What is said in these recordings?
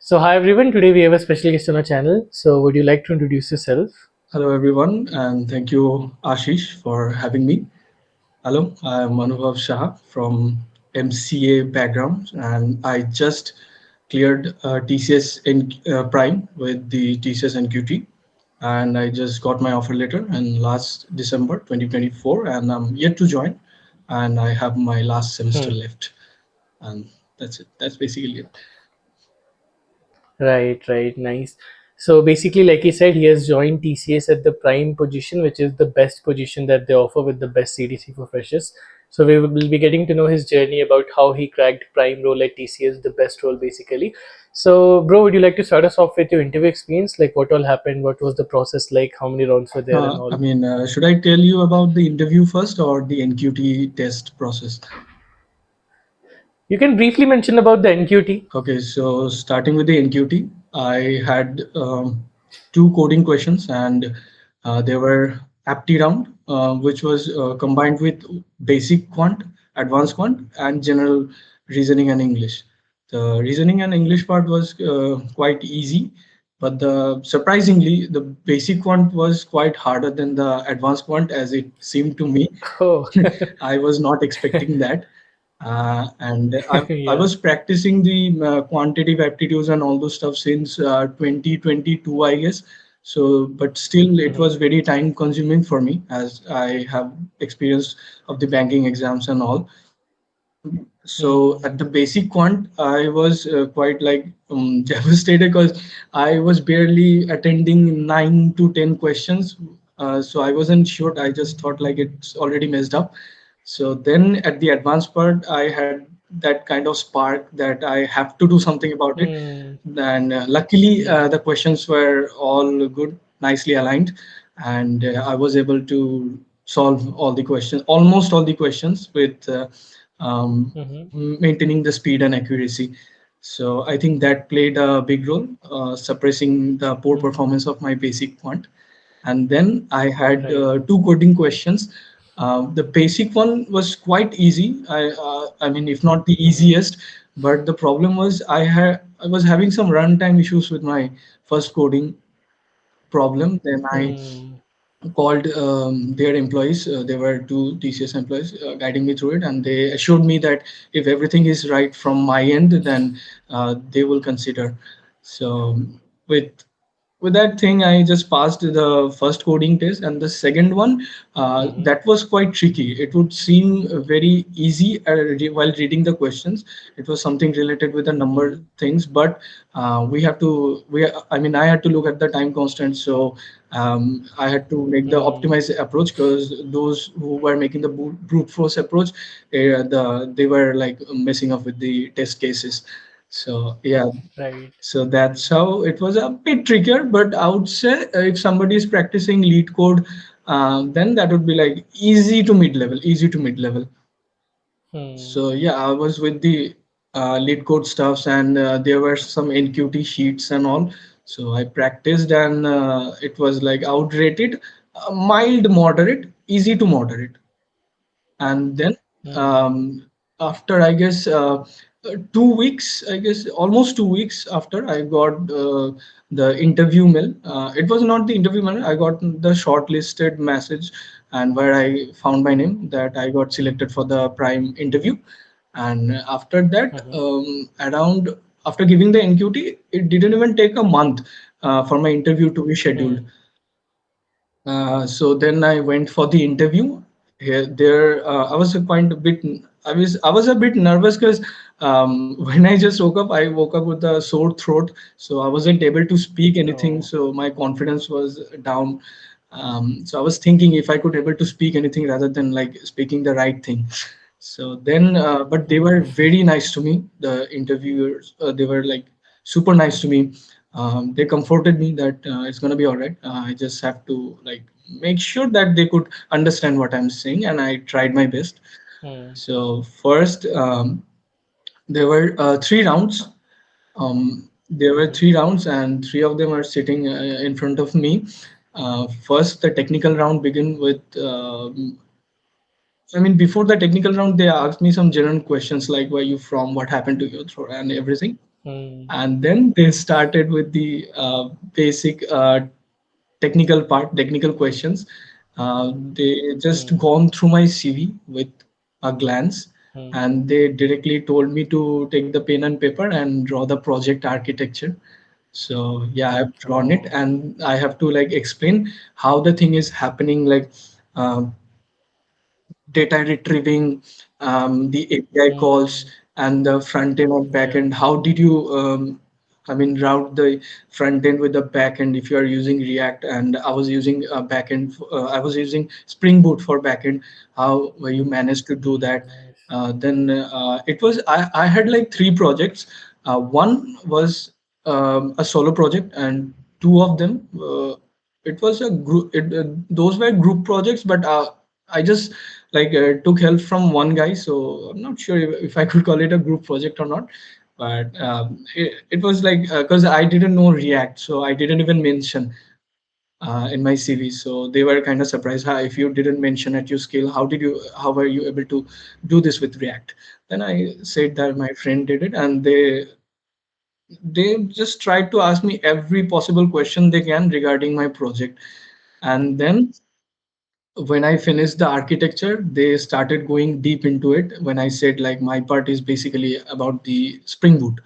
So hi everyone, today we have a special guest on our channel. So would you like to introduce yourself? Hello, everyone, and thank you, Ashish, for having me. Hello, I'm Anubhab Shah from MCA background, and I just cleared TCS in Prime with the TCS NQT, and I just got my offer letter in last December 2024, and I'm yet to join, and I have my last semester Hmm. left, and that's it. That's basically it. Right, nice. So basically, like he said, he has joined TCS at the prime position, which is the best position that they offer with the best CDC for freshers. So we will be getting to know his journey about how he cracked prime role at TCS, the best role basically. So, bro, would you like to start us off with your interview experience? Like what all happened? What was the process like? How many rounds were there and all? Should I tell you about the interview first or the NQT test process? You can briefly mention about the NQT. Okay, so starting with the NQT, I had two coding questions, and they were apti round, which was combined with basic quant, advanced quant, and general reasoning and English. The reasoning and English part was quite easy, but surprisingly, the basic quant was quite harder than the advanced quant, as it seemed to me. Oh, I was not expecting that. And I yeah. was practicing the quantitative aptitudes and all those stuff since 2022, I guess. So, but still, it Mhm. was very time consuming for me as I have experience of the banking exams and all. So Hmm. at the basic quant, I was quite like devastated because I was barely attending 9 to 10 questions. So I wasn't sure. I just thought like it's already messed up. So then at the advanced part, I had that kind of spark that I have to do something about it. Hmm. And luckily, Hmm. the questions were all good, nicely aligned, and I was able to solve all the questions, almost all the questions, with um, Hmm. maintaining the speed and accuracy. So I think that played a big role, suppressing the poor Hmm. performance of my basic quant. And then I had Right. two coding questions. The basic one was quite easy. I mean, if not the Hmm. easiest, but the problem was I was having some runtime issues with my first coding problem. Then I Hmm. called their employees. There were two TCS employees guiding me through it, and they assured me that if everything is right from my end, then they will consider. So with with that thing, I just passed the first coding test, and the second one, Hmm. that was quite tricky. It would seem very easy while reading the questions. It was something related with the number Hmm. things, but we have to. I mean, I had to look at the time constant, so I had to make the Hmm. optimized approach because those who were making the brute force approach, they were like messing up with the test cases. So yeah, Right. so that's how it was a bit trickier, but I would say if somebody is practicing lead code, then that would be like easy to mid level, easy to mid level. Hmm. So yeah, I was with the lead code stuffs, and there were some NQT sheets and all. So I practiced, and it was like I would rate it mild, moderate, easy to moderate. And then Hmm. um, after I guess 2 weeks, I guess almost 2 weeks after, I got the interview mail. It was not the interview mail. I got the shortlisted message, and where I found my name that I got selected for the prime interview. And after that, Hmm. around after giving the NQT, it didn't even take a month for my interview to be scheduled. Hmm. So then I went for the interview. There, I was quite a bit. I was a bit nervous because when I just woke up, I woke up with a sore throat, so I wasn't able to speak anything. Oh. So my confidence was down. So I was thinking if I could able to speak anything rather than like speaking the right thing. So then, but they were Hmm. very nice to me. The interviewers, they were like super nice to me. They comforted me that it's gonna be all right. I just have to like make sure that they could understand what I'm saying, and I tried my best. Hmm. So first, there were three rounds. There were Hmm. 3 rounds, and three of them are sitting in front of me. First, the technical round began with. I mean, before the technical round, they asked me some general questions like where you from, what happened to you, and everything. mm, And then they started with the basic technical part, technical questions. They just mm, gone through my CV with a glance, mm. and they directly told me to take the pen and paper and draw the project architecture. So yeah, I've drawn it, Oh. and I have to like explain how the thing is happening, like um, data retrieving, the API calls, Mm, and the front end or back yeah. end. How did you, I mean, route the front end with the back end if you are using React? And I was using back end, I was using Spring Boot for back end. How you managed to do Mm, that? nice. Then it was, I had like three projects. One was a solo project, and two of them, it was a group. Those were group projects, but I just like took help from one guy, so I'm not sure if I could call it a group project or not. But it was like because I didn't know React, so I didn't even mention in my CV. So they were kind of surprised. How if you didn't mention at your skill, how were you able to do this with React? Then I said that my friend did it, and they just tried to ask me every possible question they can regarding my project. And then when I finished the architecture, they started going deep into it. When I said like my part is basically about the Spring Boot,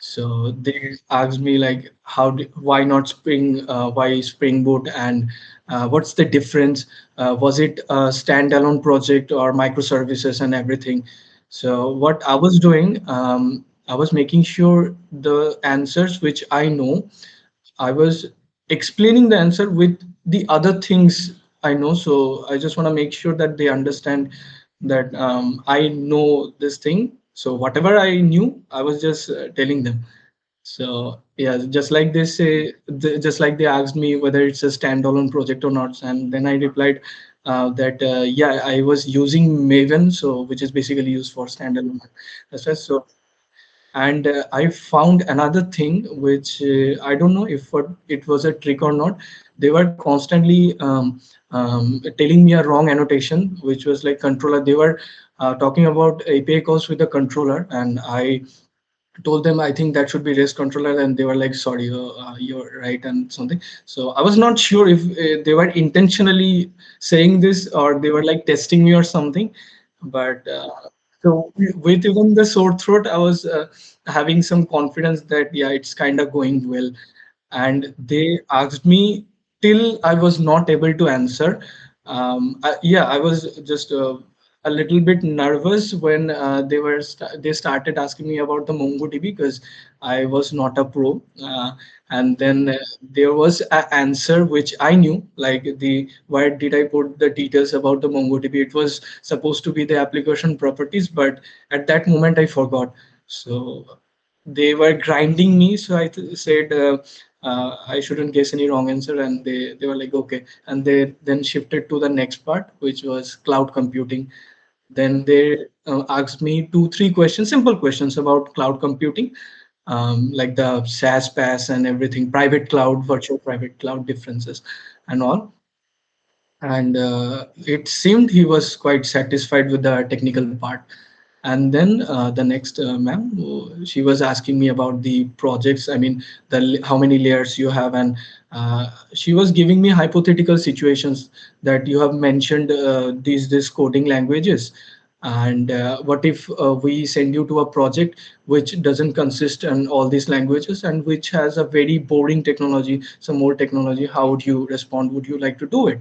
so they asked me like, why not Spring? Why Spring Boot? And what's the difference? Was it a standalone project or microservices and everything? So what I was doing, I was making sure the answers which I know, I was explaining the answer with the other things I know. So I just want to make sure that they understand that I know this thing. So whatever I knew, I was just telling them. So yeah, just like they say, just like they asked me whether it's a standalone project or not, and then I replied that yeah, I was using Maven, so which is basically used for standalone. That's right. So and I found another thing which I don't know if it was a trick or not. They were constantly telling me a wrong annotation, which was like controller. They were talking about API calls with the controller, and I told them I think that should be REST controller, and they were like, "Sorry, you're right," and something. So I was not sure if they were intentionally saying this or they were like testing me or something. But so with even the sore throat, I was having some confidence that yeah, it's kind of going well. And they asked me till I was not able to answer. Yeah, I was just a little bit nervous when they started asking me about the MongoDB because I was not a pro. And then there was an answer which I knew, like the why did I put the details about the MongoDB? It was supposed to be the application properties, but at that moment I forgot. So they were grinding me, so said I shouldn't guess any wrong answer, and they were like okay, and they then shifted to the next part, which was cloud computing. Then they asked me two three questions, simple questions about cloud computing, like the SaaS pass and everything, private cloud, virtual private cloud differences and all. And it seemed he was quite satisfied with the technical part. And then the next ma'am, she was asking me about the projects. I mean, how many layers you have, and she was giving me hypothetical situations that you have mentioned these coding languages. And what if we send you to a project which doesn't consist in all these languages and which has a very boring technology, some more technology? How would you respond? Would you like to do it?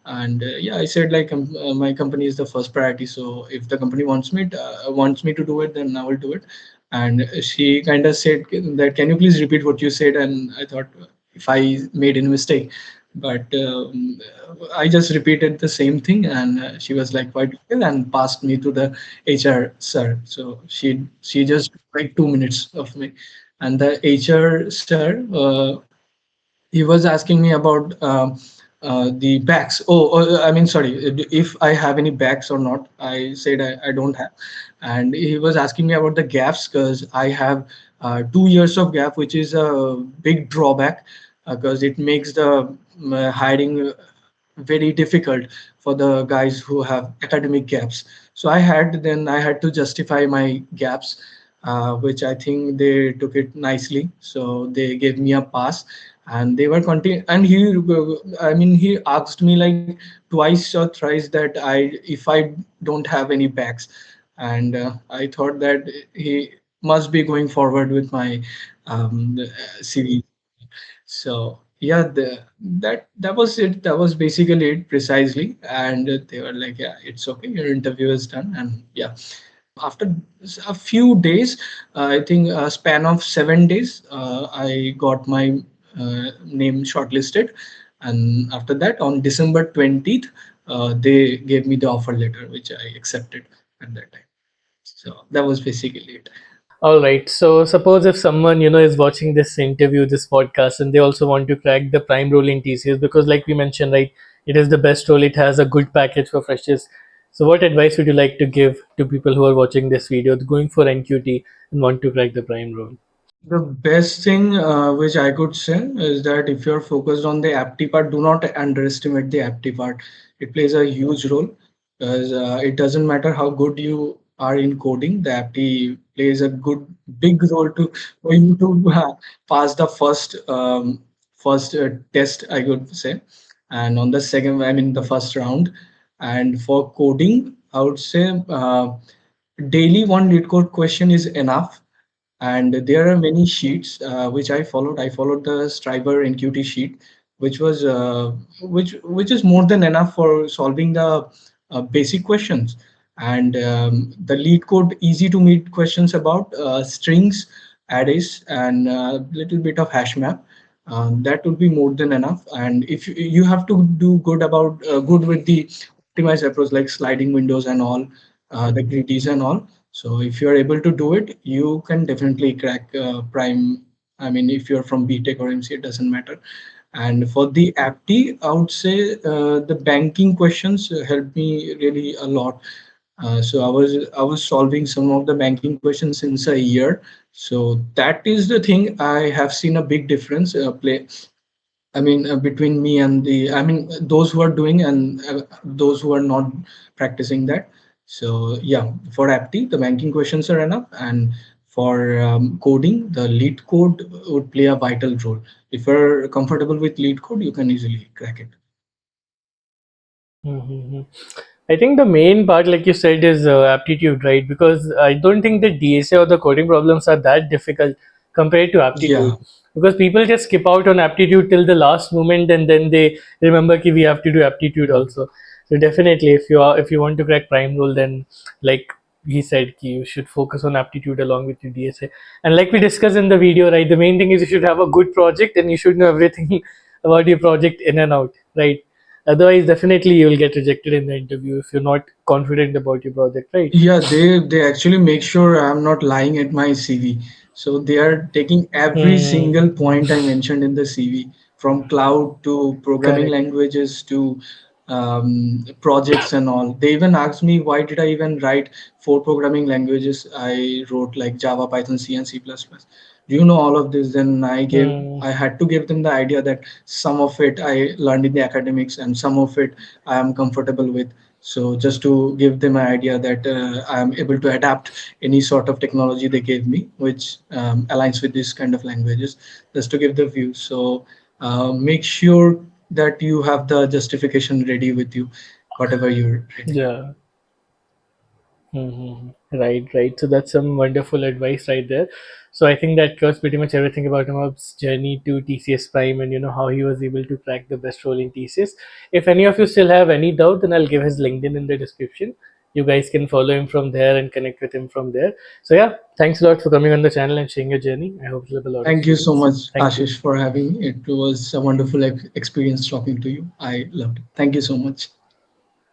And yeah, I said like my company is the first priority, so if the company wants me to do it, then I will do it. And she kind of said that, can you please repeat what you said? And I thought if I made any mistake, but I just repeated the same thing, and she was like quite okay and passed me to the HR sir. So she just like 2 minutes of me. And the HR sir, he was asking me about the backs. I mean, sorry, if I have any backs or not. I said I don't have. And he was asking me about the gaps because I have 2 years of gap, which is a big drawback because it makes the hiring very difficult for the guys who have academic gaps. So I had to justify my gaps. which I think they took it nicely. So they gave me a pass, and they were continue. And I mean, he asked me like twice or thrice that if I don't have any backs, and I thought that he must be going forward with my CV. So yeah, that was it. That was basically it precisely. And they were like, "Yeah, it's okay. Your interview is done." And yeah, after a few days, I think a span of 7 days, I got my name shortlisted. And after that, on December 20th, they gave me the offer letter, which I accepted at that time. So that was basically it. All right. So suppose if someone is watching this interview, this podcast, and they also want to crack the prime role in TCS, because like we mentioned, right, it is the best role. It has a good package for freshers. So what advice would you like to give to people who are watching this video, going for NQT and want to crack the prime role? The best thing which I could say is that if you're focused on the apti part, do not underestimate the apti part. It plays a huge role because it doesn't matter how good you are in coding, the apti plays a big role to for you to pass the first test, I could say, and on the second, I mean the first round. And for coding, I would say daily one lead code question is enough, and there are many sheets which I followed the striver nqt sheet, which was which is more than enough for solving the basic questions. And the lead code easy to meet questions about strings, arrays, and a little bit of hash map. That would be more than enough. And if you have to do good with the optimized approach like sliding windows and all, the greedies and all. So if you're able to do it, you can definitely crack Prime. I mean, if you're from BTech or MC, it doesn't matter. And for the APT, I would say the banking questions helped me really a lot. So I was solving some of the banking questions since a year. So that is the thing I have seen a big difference play. I mean, between me and I mean, those who are doing and those who are not practicing that. So yeah, for APT, the banking questions are enough, and for coding, the lead code would play a vital role. If you're comfortable with lead code, you can easily crack it. Mm-hmm. I think the main part, like you said, is aptitude, right? Because I don't think the DSA or the coding problems are that difficult compared to aptitude. Yeah, Because people just skip out on aptitude till the last moment, and then they remember that we have to do aptitude also. So definitely, if you want to crack prime role, then like he said, ki you should focus on aptitude along with your DSA. And like we discussed in the video, right, the main thing is you should have a good project and you should know everything about your project in and out, right? Otherwise, definitely you will get rejected in the interview if you're not confident about your project, right? yeah, they actually make sure I'm not lying at my CV. So they are taking every single Hmm. point I mentioned in the CV, from cloud to programming Correct. languages to projects and all. They even asked me why did I even write four programming languages. I wrote like Java, Python, C, and C++. Do you know all of this? Then Hmm. I had to give them the idea that some of it I learned in the academics and some of it I am comfortable with. So just to give them an idea that I am able to adapt any sort of technology they gave me, which aligns with this kind of languages, just to give the view. So make sure that you have the justification ready with you, whatever you're writing. Yeah. Right, right. So that's some wonderful advice right there. So I think that covers pretty much everything about Anubhab's journey to TCS Prime and how he was able to crack the best role in TCS. If any of you still have any doubt, then I'll give his LinkedIn in the description. You guys can follow him from there and connect with him from there. So yeah, thanks a lot for coming on the channel and sharing your journey. I hope you have a lot of Thank you so students. much, Thank you. Ashish, for having me. It was a wonderful experience talking to you. I loved it. Thank you so much.